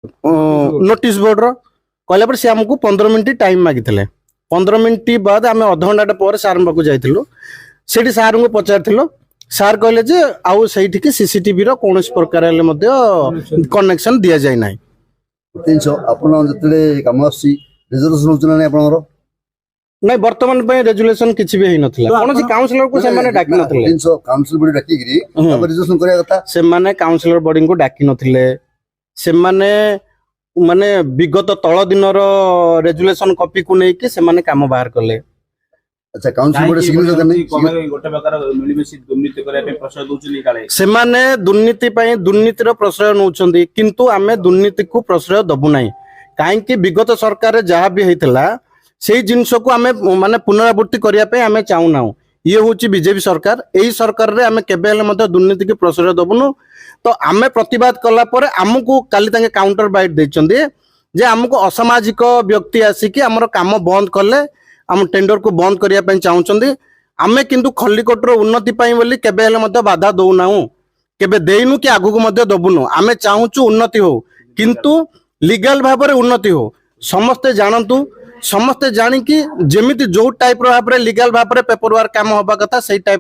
notice board रो कहला पर से हमको 15 मिनिट टाइम मागिथिले 15 मिनिट बाद आम अध घंटा पर सार पाक जाइलु से सार को पचार सार कहले जे आउ से सीसीटीवी रो कौन प्रकार कनेक्शन दि जाए ना 300 आपण जतले काम आसी रिजर्वेशन होचना नै आपनरो नहीं वर्तमान पे रेजुलेशन किछि भी हेई नथिला कोनोसी काउंसलर को से माने डाकि नथिले 300 काउंसिल बॉडी डाकी गिरी अब रिजर्वेशन करिया कथा से माने काउंसलर बॉडी को डाकि नथिले से माने माने विगत तळ दिनर रेजुलेशन कॉपी को नै कि से माने काम बाहर करले अच्छा काउंसिल बॉडी सिग्नेचर करनी गोटे प्रकार मिलिमिशि दुर्नीति करिया पे प्रश्रय दोचली काले से माने दुर्नीति पई दुर्नीतिर प्रश्रय नउछंदी किंतु आमे दुर्नीति को प्रश्रय दबु नै काहे कि विगत सरकार जहाँ भी हेतिला से जिनस को आमे माने पुनरावृत्ति करिया पे आमे चाहू ना ये होची बीजेपी सरकार एही सरकार रे आमे केबे हेले मते दुर्नीति के प्रश्रय दबुनु तो आमे प्रतिवाद कला परे हमकु काली तांगे काउंटर बाइट दैचंदी जे हमकु असामाजिक व्यक्ति आसी कि हमर काम बंद करले हम टेंडर को बंद करिया पे चाहउचंदी आमे किंतु खल्लीकोट रो उन्नति पई बोली केबे हेले मते बाधा दउ नाउ केबे देइनु कि आगु को मते दबुनु आमे चाहूचु उन्नति हो किंतु लीगल भाबरे उन्नति हो समस्ते जानतु समस्ते जानी कि जेमिति जो टाइप रो भाबरे लीगल भाबरे पेपर वर्क काम होबा कथा सेही टाइप